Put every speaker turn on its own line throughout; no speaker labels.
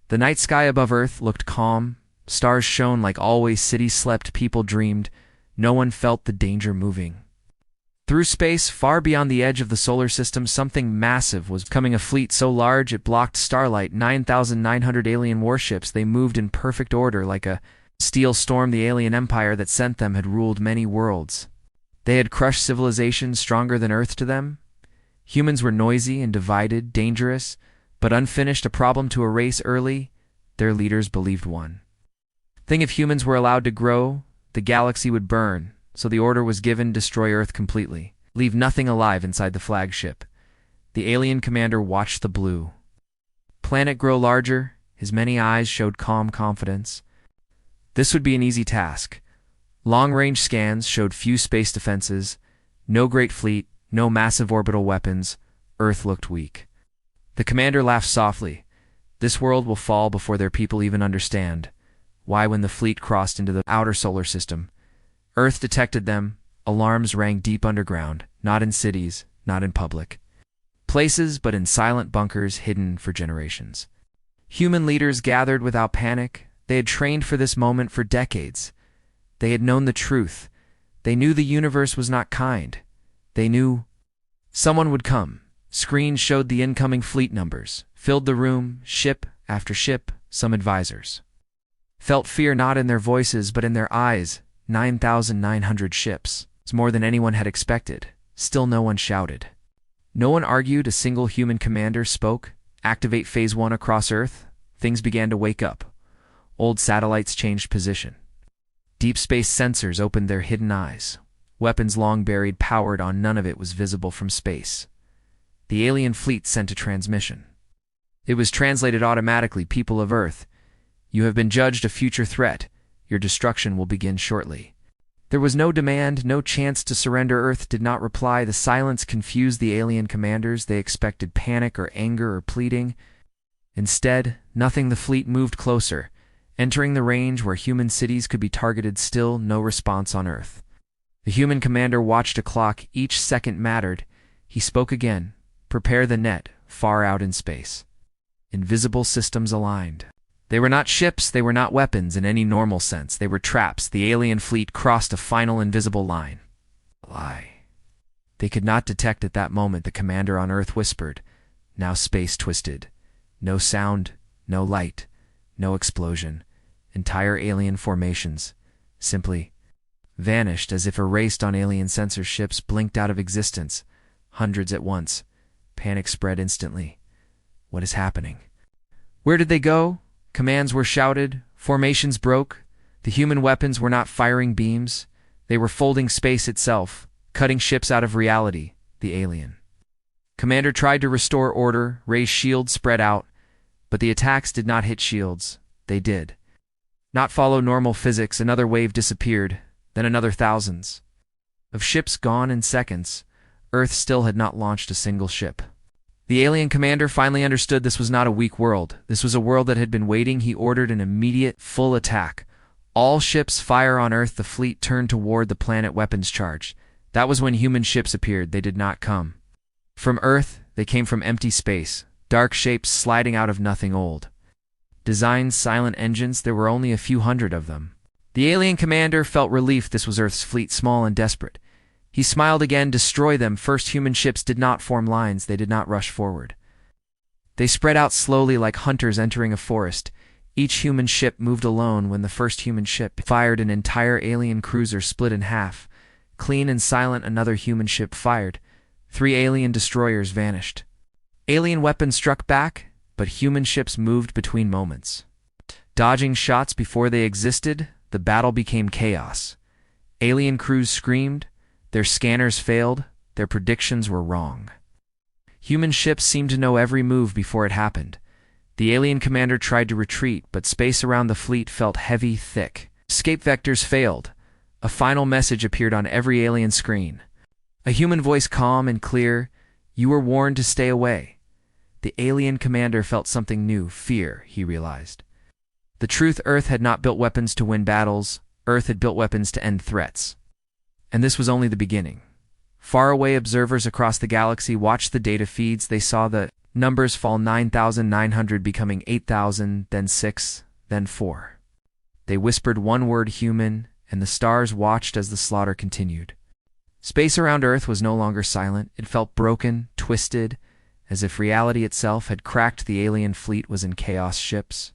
The night sky above Earth looked calm. Stars shone like always, cities slept, people dreamed. No one felt the danger moving. Through space, far beyond the edge of the solar system, something massive was coming, a fleet so large it blocked starlight. 9,900 alien warships. They moved in perfect order like a steel storm. The alien empire that sent them had ruled many worlds. They had crushed civilizations stronger than Earth to them. Humans were noisy and divided, dangerous, but unfinished, a problem to erase early. Their leaders believed one thing: if humans were allowed to grow, the galaxy would burn. So the order was given: destroy Earth completely. Leave nothing alive inside the flagship. The alien commander watched the blue planet grow larger. His many eyes showed calm confidence. This would be an easy task. Long-range scans showed few space defenses, no great fleet, no massive orbital weapons. Earth looked weak. The commander laughed softly. This world will fall before their people even understand why. When the fleet crossed into the outer solar system, Earth detected them. Alarms rang deep underground, not in cities, not in public places, but in silent bunkers hidden for generations. Human leaders gathered without panic. They had trained for this moment for decades. They had known the truth. They knew the universe was not kind. They knew someone would come. Screens showed the incoming fleet numbers, filled the room, ship after ship. Some advisors felt fear not in their voices but in their eyes. 9,900 ships. It's more than anyone had expected. Still no one shouted. No one argued. A single human commander spoke. Activate Phase 1 across Earth. Things began to wake up. Old satellites changed position. Deep space sensors opened their hidden eyes. Weapons long buried powered on. None of it was visible from space. The alien fleet sent a transmission. It was translated automatically: people of Earth, you have been judged a future threat. Your destruction will begin shortly. There was no demand, no chance to surrender. Earth did not reply. The silence confused the alien commanders. They expected panic or anger or pleading. Instead, nothing. The fleet moved closer, entering the range where human cities could be targeted. Still no response on Earth. The human commander watched a clock. Each second mattered. He spoke again. Prepare the net, far out in space. Invisible systems aligned. They were not ships, they were not weapons in any normal sense. They were traps. The alien fleet crossed a final invisible line. Lie. They could not detect at that moment. The commander on Earth whispered. Now space twisted. No sound, no light, no explosion. Entire alien formations simply vanished, as if erased on alien sensor. Ships blinked out of existence, hundreds at once. Panic spread instantly. What is happening? Where did they go? Commands were shouted. Formations broke. The human weapons were not firing beams. They were folding space itself, cutting ships out of reality. The alien commander tried to restore order, raise shields, spread out, but the attacks did not hit shields. They did not follow normal physics. Another wave disappeared, then another. Thousands of ships gone in seconds. Earth still had not launched a single ship. The alien commander finally understood this was not a weak world. This was a world that had been waiting. He ordered an immediate, full attack. All ships fire on Earth. The fleet turned toward the planet, weapons charged. That was when human ships appeared. They did not come from Earth. They came from empty space. Dark shapes sliding out of nothing. Old designs, silent engines. There were only a few hundred of them. The alien commander felt relief. This was Earth's fleet, small and desperate. He smiled again. Destroy them. First, human ships did not form lines. They did not rush forward. They spread out slowly like hunters entering a forest. Each human ship moved alone. When the first human ship fired, an entire alien cruiser split in half. Clean and silent, another human ship fired. 3 alien destroyers vanished. Alien weapons struck back, but human ships moved between moments, dodging shots before they existed. The battle became chaos. Alien crews screamed. Their scanners failed. Their predictions were wrong. Human ships seemed to know every move before it happened. The alien commander tried to retreat, but space around the fleet felt heavy, thick. Escape vectors failed. A final message appeared on every alien screen. A human voice, calm and clear. You were warned to stay away. The alien commander felt something new. Fear, he realized. The truth: Earth had not built weapons to win battles. Earth had built weapons to end threats. And this was only the beginning. Faraway observers across the galaxy watched the data feeds. They saw the Numbers fall 9,900, becoming 8,000, then 6, then 4. They whispered one word, human, and the stars watched as the slaughter continued. Space around Earth was no longer silent. It felt broken, twisted, as if reality itself had cracked. The alien fleet was in chaos. Ships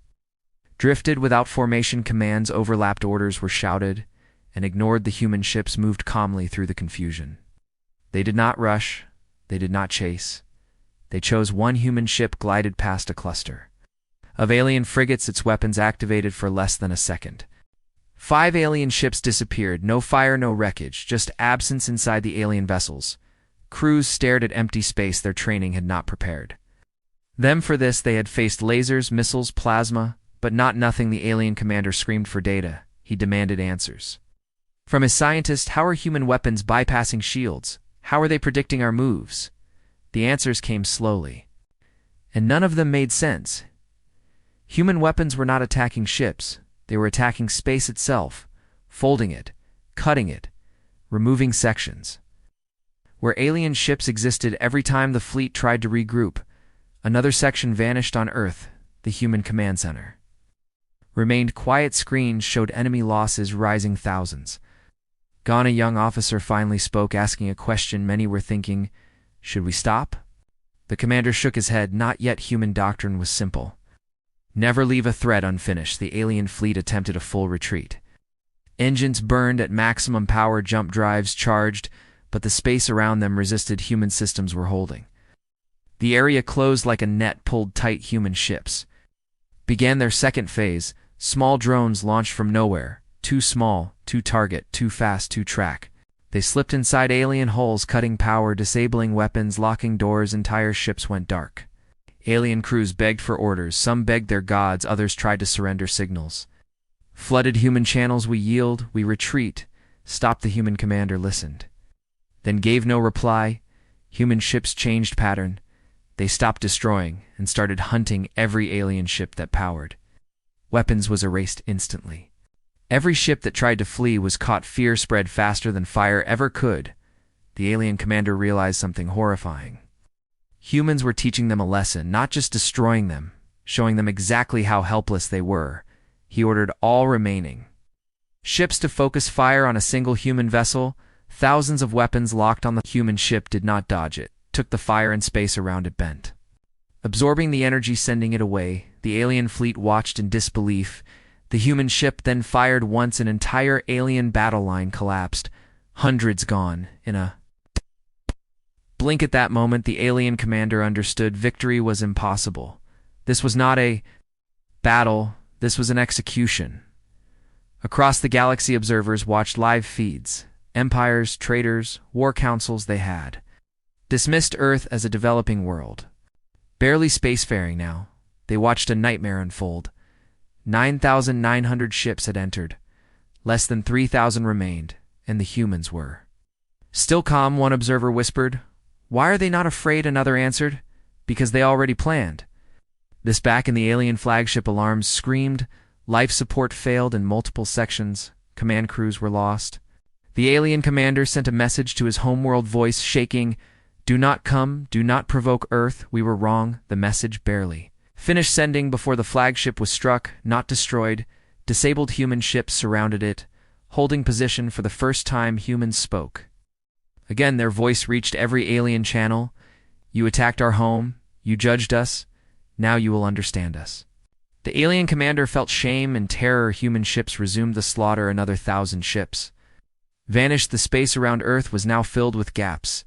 drifted without formation. Commands overlapped. Orders were shouted and ignored. The human ships moved calmly through the confusion. They did not rush. They did not chase. They chose. One human ship glided past a cluster of alien frigates, its weapons activated for less than a second. 5 alien ships disappeared. No fire, no wreckage, just absence inside the alien vessels. Crews stared at empty space their training had not prepared them for this. They had faced lasers, missiles, plasma, but not nothing. The alien commander screamed for data. He demanded answers from his scientist. How are human weapons bypassing shields? How are they predicting our moves? The answers came slowly, and none of them made sense. Human weapons were not attacking ships. They were attacking space itself, folding it, cutting it, removing sections. Where alien ships existed, every time the fleet tried to regroup, another section vanished. On Earth, the human command center remained quiet. Screens showed enemy losses rising, thousands gone. A young officer finally spoke, asking a question many were thinking, should we stop? The commander shook his head. Not yet. Human doctrine was simple: never leave a threat unfinished. The alien fleet attempted a full retreat. Engines burned at maximum power, jump drives charged, but the space around them resisted. Human systems were holding. The area closed like a net pulled tight. Human ships began their second phase. Small drones launched from nowhere. Too small, too target, too fast, too track. They slipped inside alien hulls, cutting power, disabling weapons, locking doors. Entire ships went dark. Alien crews begged for orders. Some begged their gods, others tried to surrender. Signals flooded human channels. We yield, we retreat. Stop. The human commander listened, then gave no reply. Human ships changed pattern. They stopped destroying and started hunting every alien ship that powered. Weapons was erased instantly. Every ship that tried to flee was caught. Fear spread faster than fire ever could. The alien commander realized something horrifying. Humans were teaching them a lesson, not just destroying them, showing them exactly how helpless they were. He ordered all remaining ships to focus fire on a single human vessel. Thousands of weapons locked on the human ship did not dodge it, took the fire, and space around it bent, absorbing the energy, sending it away. The alien fleet watched in disbelief. The human ship then fired once. An entire alien battle line collapsed, hundreds gone in a blink. At that moment, the alien commander understood victory was impossible. This was not a battle, this was an execution. Across the galaxy, observers watched live feeds. Empires, traitors, war councils, they had dismissed Earth as a developing world, barely spacefaring now. They watched a nightmare unfold. 9,900 ships had entered. Less than 3,000 remained, and the humans were still calm. One observer whispered, "Why are they not afraid?" Another answered, "Because they already planned." This back in the alien flagship, alarms screamed. Life support failed in multiple sections. Command crews were lost. The alien commander sent a message to his homeworld, voice shaking, "Do not come, do not provoke Earth. We were wrong." The message barely finished sending before the flagship was struck, not destroyed. Disabled human ships surrounded it, holding position. For the first time, humans spoke. Again, their voice reached every alien channel. "You attacked our home. You judged us. Now you will understand us." The alien commander felt shame and terror. Human ships resumed the slaughter. Another 1,000 ships vanished. The space around Earth was now filled with gaps,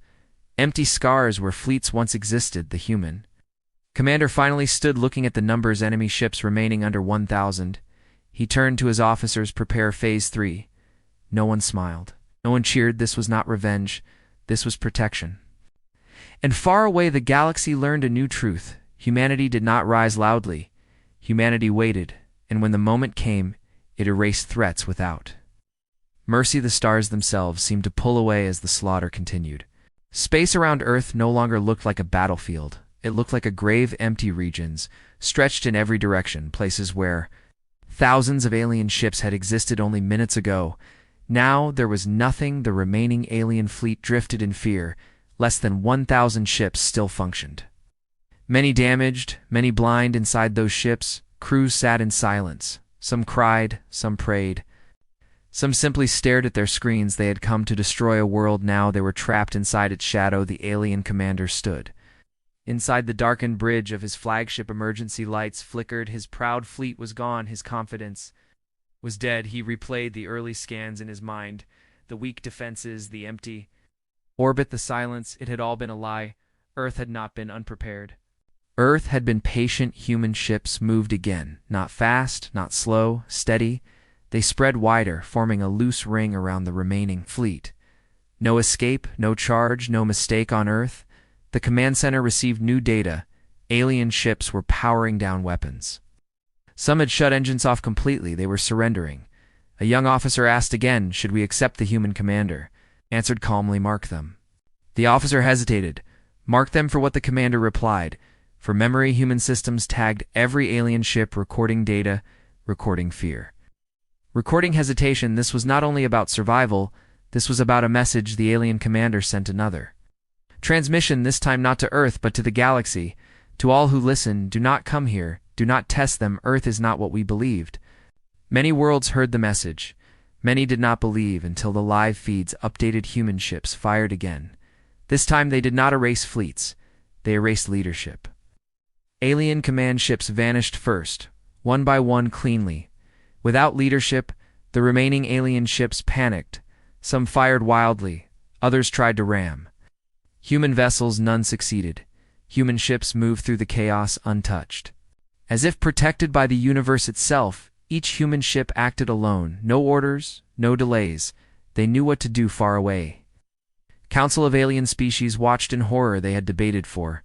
empty scars where fleets once existed. The human commander finally stood, looking at the numbers, enemy ships remaining under 1,000. He turned to his officers, "Prepare phase 3. No one smiled. No one cheered. This was not revenge. This was protection. And far away, the galaxy learned a new truth. Humanity did not rise loudly. Humanity waited, and when the moment came, it erased threats without mercy. The stars themselves seemed to pull away as the slaughter continued. Space around Earth no longer looked like a battlefield. It looked like a grave, empty regions, stretched in every direction, places where thousands of alien ships had existed only minutes ago. Now there was nothing. The remaining alien fleet drifted in fear. Less than 1,000 ships still functioned. Many damaged, many blind inside those ships. Crews sat in silence. Some cried, some prayed. Some simply stared at their screens. They had come to destroy a world. Now they were trapped inside its shadow. The alien commander stood. Inside the darkened bridge of his flagship, emergency lights flickered. His proud fleet was gone. His confidence was dead. He replayed the early scans in his mind. The weak defenses, the empty orbit, the silence. It had all been a lie. Earth had not been unprepared. Earth had been patient. Human ships moved again. Not fast, not slow, steady. They spread wider, forming a loose ring around the remaining fleet. No escape, no charge, no mistake on Earth. The command center received new data. Alien ships were powering down weapons. Some had shut engines off completely. They were surrendering. A young officer asked again, "Should we accept the human commander?" Answered calmly, "Mark them." The officer hesitated. "Mark them for what?" The commander replied. "For memory." Human systems tagged every alien ship, recording data, recording fear. Recording hesitation. This was not only about survival, this was about a message. The alien commander sent another transmission, this time not to Earth but to the galaxy. To all who listen, do not come here, do not test them. Earth is not what we believed. Many worlds heard the message. Many did not believe until the live feeds updated. Human ships fired again. This time they did not erase fleets, they erased leadership. Alien command ships vanished first, one by one, cleanly. Without leadership, the remaining alien ships panicked. Some fired wildly, others tried to ram. Human vessels, none succeeded. Human ships moved through the chaos untouched. As if protected by the universe itself, each human ship acted alone. No orders, no delays. They knew what to do far away. Council of alien species watched in horror. They had debated for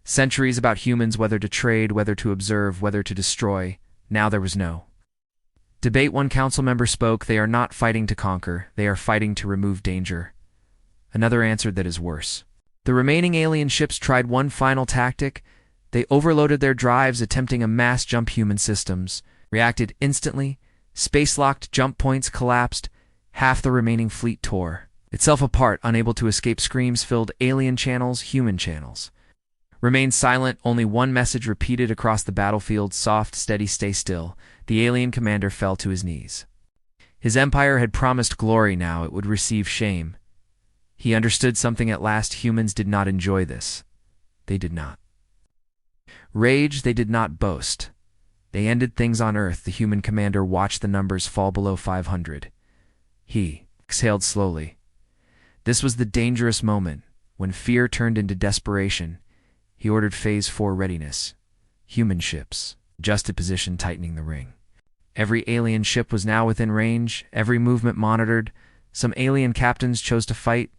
centuries about humans, whether to trade, whether to observe, whether to destroy. Now there was no debate. One council member spoke. "They are not fighting to conquer. They are fighting to remove danger." Another answered, "That is worse." The remaining alien ships tried one final tactic. They overloaded their drives, attempting a mass jump. Human systems reacted instantly. Space-locked jump points collapsed. Half the remaining fleet tore itself apart, unable to escape. Screams filled alien channels. Human channels remained silent. Only one message repeated across the battlefield: soft, steady, stay still. The alien commander fell to his knees. His empire had promised glory. Now it would receive shame. He understood something at last. Humans did not enjoy this. They did not rage. They did not boast. They ended things on Earth. The human commander watched the numbers fall below 500. He exhaled slowly. This was the dangerous moment, when fear turned into desperation. He ordered Phase 4 readiness. Human ships adjusted position, tightening the ring. Every alien ship was now within range, every movement monitored. Some alien captains chose to fight.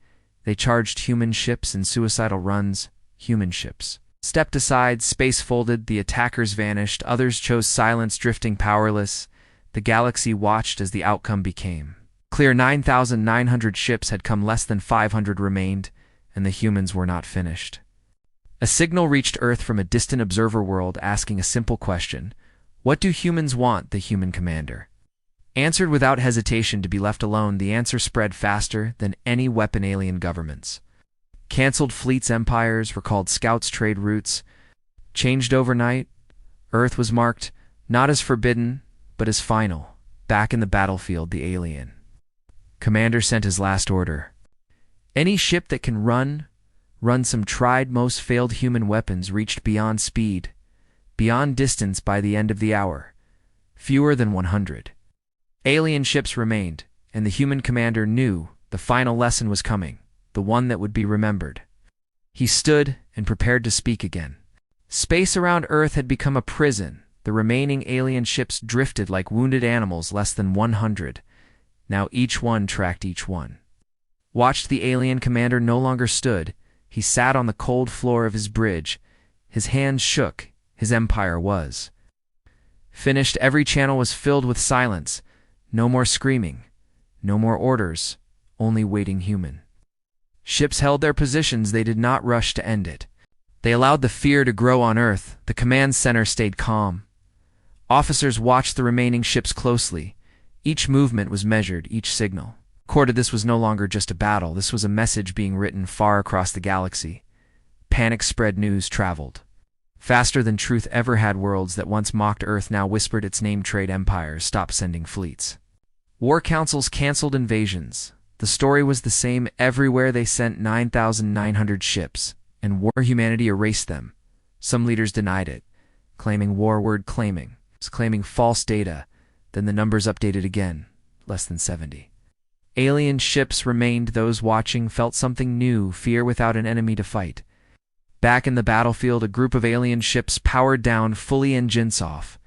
They charged human ships in suicidal runs. Human ships stepped aside, space folded, the attackers vanished. Others chose silence, drifting powerless. The galaxy watched as the outcome became clear. 9,900 ships had come, less than 500 remained, and the humans were not finished. A signal reached Earth from a distant observer world, asking a simple question: "What do humans want?" The human commander answered without hesitation: to be left alone. The answer spread faster than any weapon. Alien governments canceled fleets, empires recalled scouts, trade routes changed overnight. Earth was marked not as forbidden, but as final. Back in the battlefield, the alien commander sent his last order: any ship that can run some tried, most failed human weapons, reached beyond speed, beyond distance by the end of the hour. Fewer than 100 alien ships remained, and the human commander knew the final lesson was coming, the one that would be remembered. He stood and prepared to speak again. Space around Earth had become a prison. The remaining alien ships drifted like wounded animals, less than 100. Now each one tracked each one. Watched. The alien commander no longer stood. He sat on the cold floor of his bridge. His hands shook. His empire was finished. Every channel was filled with silence. No more screaming. No more orders. Only waiting human ships held their positions. They did not rush to end it. They allowed the fear to grow on Earth. The command center stayed calm. Officers watched the remaining ships closely. Each movement was measured, each signal recorded. This was no longer just a battle. This was a message being written far across the galaxy. Panic spread, news traveled. Faster than truth ever had, worlds that once mocked Earth now whispered its name. Trade empires stopped sending fleets. War councils canceled invasions. The story was the same everywhere. They sent 9,900 ships, and war humanity erased them. Some leaders denied it, claiming claiming false data. Then the numbers updated again, less than 70. Alien ships remained. Those watching felt something new, fear without an enemy to fight. Back in the battlefield, a group of alien ships powered down, fully engines off.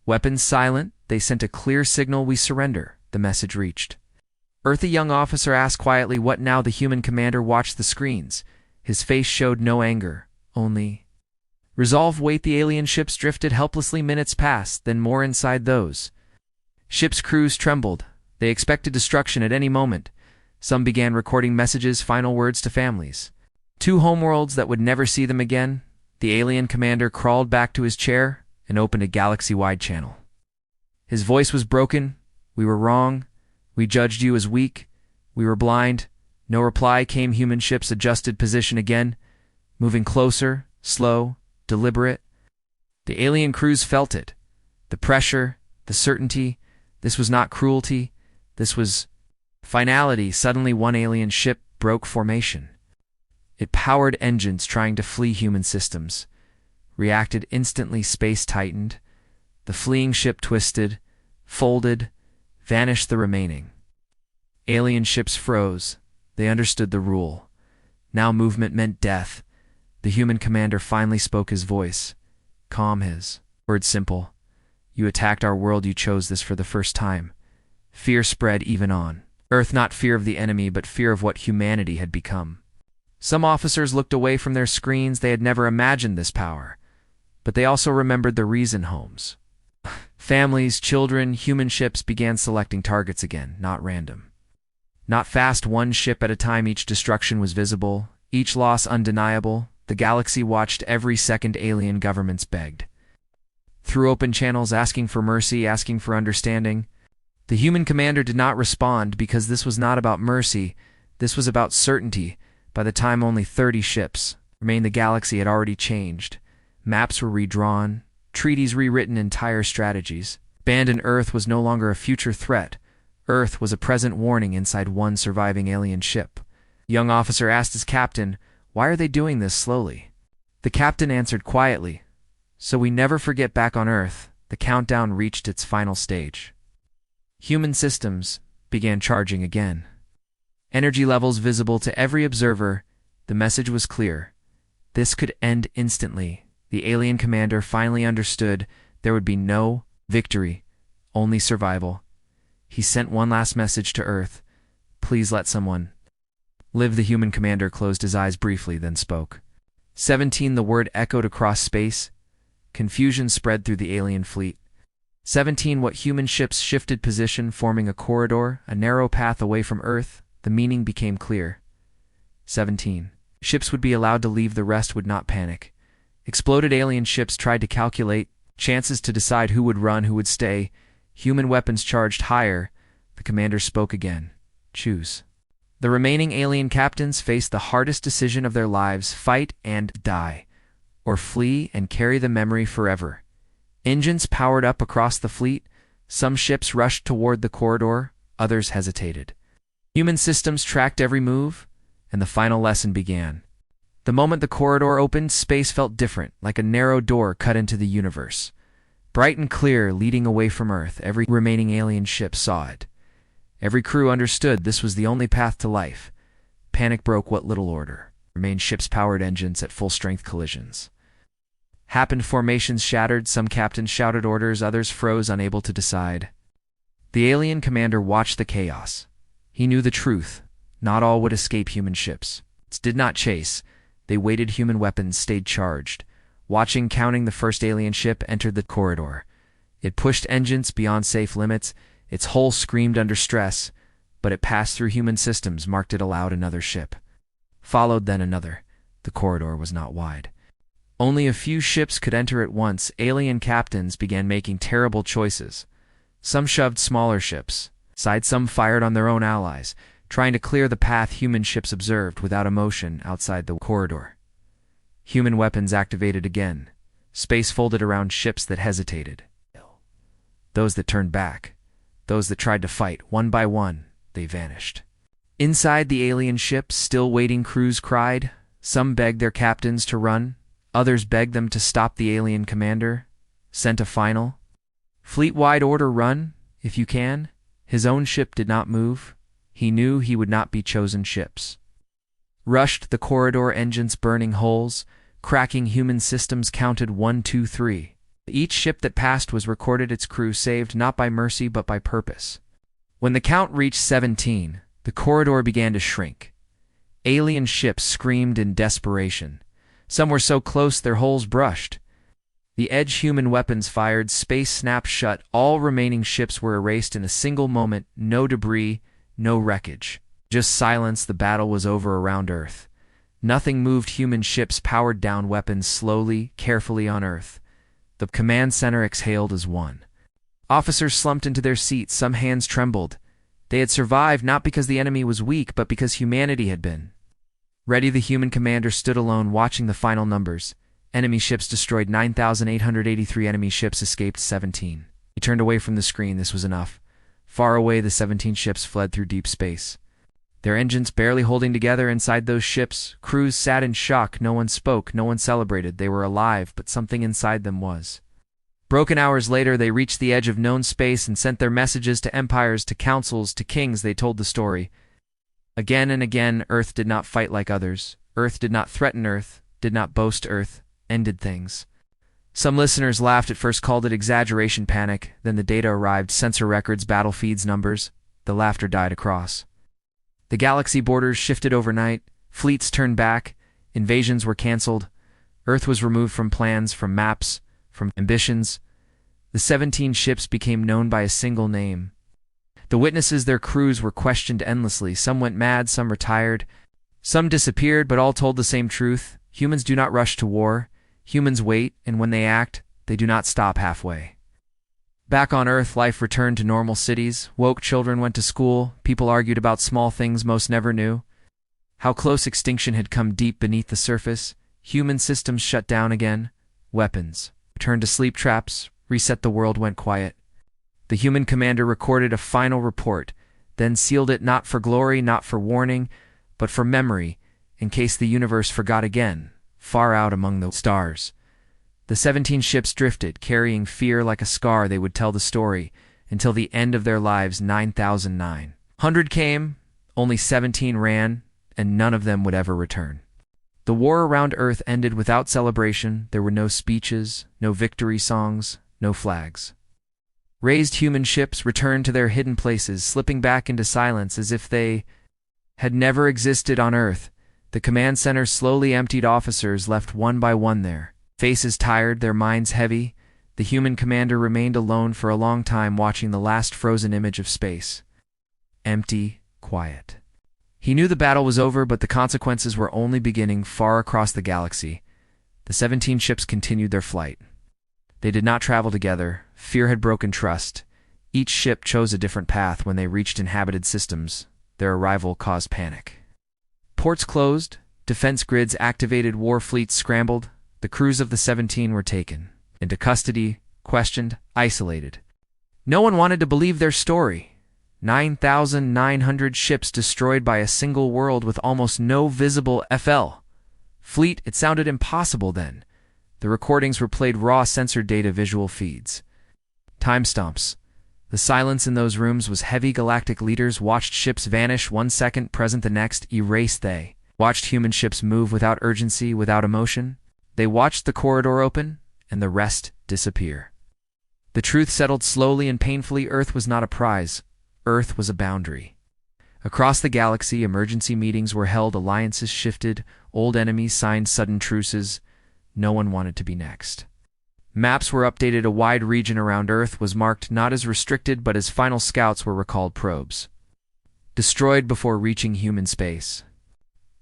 Weapons silent, they sent a clear signal: we surrender. The message reached Earth. A young officer asked quietly, "What now?" The human commander watched the screens. His face showed no anger, only resolve. Wait. The alien ships drifted helplessly. Minutes passed, then more inside those ships' crews trembled. They expected destruction at any moment. Some began recording messages, final words to families. 2 homeworlds that would never see them again. The alien commander crawled back to his chair and opened a galaxy-wide channel. His voice was broken. "We were wrong. We judged you as weak. We were blind." No reply came. Human ships adjusted position again, moving closer, slow, deliberate. The alien crews felt it. The pressure, the certainty. This was not cruelty. This was finality. Suddenly, one alien ship broke formation. It powered engines trying to flee human systems. Reacted instantly. Space tightened. The fleeing ship twisted, folded, vanished. The remaining alien ships froze. They understood the rule. Now movement meant death. The human commander finally spoke, his voice calm, his words simple. "You attacked our world. You chose this for the first time." Fear spread even on Earth, not fear of the enemy, but fear of what humanity had become. Some officers looked away from their screens. They had never imagined this power. But they also remembered the reason: homes. Families, children. Human ships began selecting targets again, not random. Not fast, one ship at a time. Each destruction was visible, each loss undeniable. The galaxy watched every second. Alien governments begged through open channels, asking for mercy, asking for understanding. The human commander did not respond, because this was not about mercy. This was about certainty. By the time only 30 ships remained, the galaxy had already changed. Maps were redrawn, treaties rewritten, entire strategies. Abandoned Earth was no longer a future threat. Earth was a present warning inside one surviving alien ship. The young officer asked his captain, "Why are they doing this slowly?" The captain answered quietly, "So we never forget." Back on Earth, the countdown reached its final stage. Human systems began charging again. Energy levels visible to every observer. The message was clear. This could end instantly. The alien commander finally understood. There would be no victory, only survival. He sent one last message to Earth: "Please let someone live." The human commander closed his eyes briefly, then spoke. 17. The word echoed across space. Confusion spread through the alien fleet. 17. What human ships shifted position, forming a corridor, a narrow path away from Earth. The meaning became clear. 17. Ships would be allowed to leave. The rest would not panic. Exploded alien ships tried to calculate chances, to decide who would run, who would stay. Human weapons charged higher. The commander spoke again. "Choose." The remaining alien captains faced the hardest decision of their lives: fight and die, or flee and carry the memory forever. Engines powered up across the fleet. Some ships rushed toward the corridor, others hesitated. Human systems tracked every move, and the final lesson began. The moment the corridor opened, space felt different, like a narrow door cut into the universe. Bright and clear, leading away from Earth. Every remaining alien ship saw it. Every crew understood this was the only path to life. Panic broke what little order remained. Ships powered engines at full-strength. Collisions happened. Formations shattered. Some captains shouted orders, others froze, unable to decide. The alien commander watched the chaos. He knew the truth. Not all would escape. Human ships did not chase. They waited. Human weapons stayed charged. Watching, counting. The first alien ship entered the corridor. It pushed engines beyond safe limits. Its hull screamed under stress, but it passed through human systems, marked it aloud. Another ship followed, then another. The corridor was not wide. Only a few ships could enter at once. Alien captains began making terrible choices. Some shoved smaller ships aside, some fired on their own allies, trying to clear the path. Human ships observed without emotion outside the corridor. Human weapons activated again. Space folded around ships that hesitated. Those that turned back. Those that tried to fight, one by one, they vanished. Inside the alien ships, still waiting crews cried. Some begged their captains to run. Others begged them to stop the alien commander. Sent a final fleet-wide order, run, if you can. His own ship did not move. He knew he would not be chosen ships. Rushed the corridor engines burning holes. Cracking human systems counted 1, 2, 3. Each ship that passed was recorded, its crew saved not by mercy but by purpose. When the count reached 17, the corridor began to shrink. Alien ships screamed in desperation. Some were so close their hulls brushed. The edge human weapons fired, space snapped shut, all remaining ships were erased in a single moment, no debris, no wreckage. Just silence. The battle was over around Earth. Nothing moved. Human ships powered down weapons slowly, carefully on Earth. The command center exhaled as one. Officers slumped into their seats, some hands trembled. They had survived not because the enemy was weak, but because humanity had been. Ready, the human commander stood alone, watching the final numbers. Enemy ships destroyed 9,883, enemy ships escaped 17. He turned away from the screen. This was enough. Far away, the 17 ships fled through deep space. Their engines barely holding together inside those ships. Crews sat in shock. No one spoke, no one celebrated. They were alive, but something inside them was. Broken hours later, they reached the edge of known space and sent their messages to empires, to councils, to kings. They told the story. Again and again, Earth did not fight like others. Earth did not threaten. Earth did not boast. Earth ended things. Some listeners laughed at first, called it exaggeration, panic. Then the data arrived, sensor records, battle feeds, numbers. The laughter died across. The galaxy borders shifted overnight. Fleets turned back. Invasions were canceled. Earth was removed from plans, from maps, from ambitions. The 17 ships became known by a single name. The witnesses, their crews, were questioned endlessly. Some went mad, some retired. Some disappeared, but all told the same truth. Humans do not rush to war. Humans wait, and when they act, they do not stop halfway. Back on Earth, life returned to normal. Cities, woke children went to school. People argued about small things most never knew. How close extinction had come deep beneath the surface. Human systems shut down again. Weapons returned to sleep traps. Reset. The world went quiet. The human commander recorded a final report, then sealed it, not for glory, not for warning, but for memory, in case the universe forgot again, far out among the stars. The 17 ships drifted, carrying fear like a scar. They would tell the story until the end of their lives. 9,900 came, only 17 ran, and none of them would ever return. The war around Earth ended without celebration. There were no speeches, no victory songs, no flags. Raised human ships returned to their hidden places, slipping back into silence as if they had never existed on Earth. The command center slowly emptied. Officers left one by one there. Faces tired, their minds heavy. The human commander remained alone for a long time, watching the last frozen image of space. Empty, quiet. He knew the battle was over, but the consequences were only beginning. Far across the galaxy, the 17 ships continued their flight. They did not travel together. Fear had broken trust. Each ship chose a different path. When they reached inhabited systems, their arrival caused panic. Ports closed, defense grids activated, war fleets scrambled. The crews of the 17 were taken into custody, questioned, isolated. No one wanted to believe their story. 9,900 ships destroyed by a single world with almost no visible fleet. It sounded impossible then. The recordings were played, raw censored data, visual feeds. Timestamps. The silence in those rooms was heavy. Galactic leaders watched ships vanish, 1 second, present the next, erased. They watched human ships move without urgency, without emotion. They watched the corridor open, and the rest disappear. The truth settled slowly and painfully. Earth was not a prize. Earth was a boundary. Across the galaxy, emergency meetings were held, alliances shifted, old enemies signed sudden truces. No one wanted to be next. Maps were updated. A wide region around Earth was marked not as restricted, but as final. Scouts were recalled. Probes destroyed before reaching human space.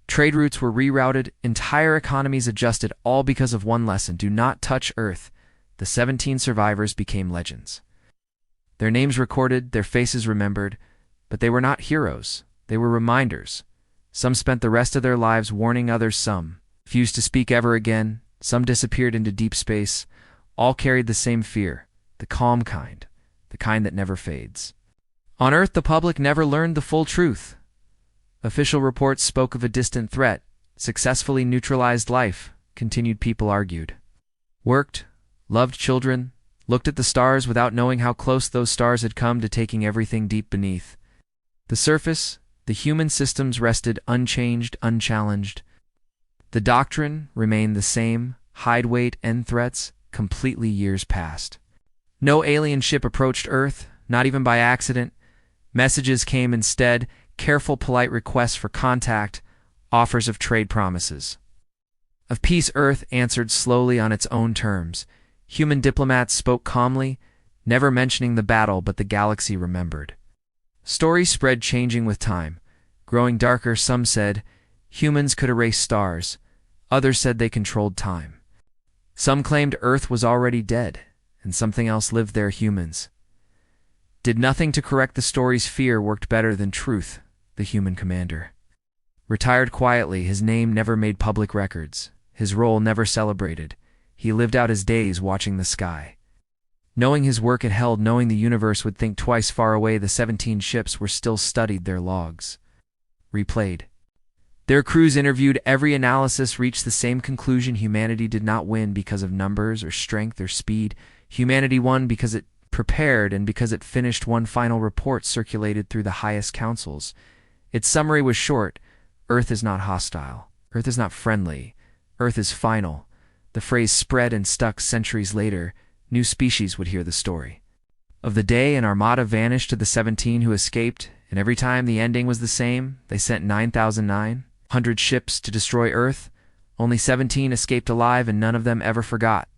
Trade routes were rerouted. Entire economies adjusted, all because of one lesson: do not touch Earth. The 17 survivors became legends. Their names recorded, their faces remembered, but they were not heroes. They were reminders. Some spent the rest of their lives warning others. Some refused to speak ever again. Some disappeared into deep space. All carried the same fear, the calm kind, the kind that never fades. On Earth, the public never learned the full truth. Official reports spoke of a distant threat, successfully neutralized life, continued people argued. Worked, loved children, looked at the stars without knowing how close those stars had come to taking everything deep beneath. The surface, the human systems rested unchanged, unchallenged. The doctrine remained the same, hide, wait, end threats, completely years past. No alien ship approached Earth, not even by accident. Messages came instead, careful, polite requests for contact, offers of trade promises. Of peace, Earth answered slowly on its own terms. Human diplomats spoke calmly, never mentioning the battle, but the galaxy remembered. Stories spread, changing with time. Growing darker, some said humans could erase stars. Others said they controlled time. Some claimed Earth was already dead, and something else lived there, humans. Did nothing to correct the story's fear, worked better than truth, the human commander. Retired quietly, his name never made public records, his role never celebrated. He lived out his days watching the sky. Knowing his work it held, knowing the universe would think twice. Far away, the 17 ships were still studied, their logs replayed. Their crews interviewed, every analysis reached the same conclusion: humanity did not win because of numbers or strength or speed. Humanity won because it prepared and because it finished. One final report circulated through the highest councils. Its summary was short: Earth is not hostile. Earth is not friendly. Earth is final. The phrase spread and stuck. Centuries later, new species would hear the story of the day an armada vanished to the 17 who escaped, and every time the ending was the same. They sent 9,900 ships to destroy Earth. Only 17 escaped alive, and none of them ever forgot.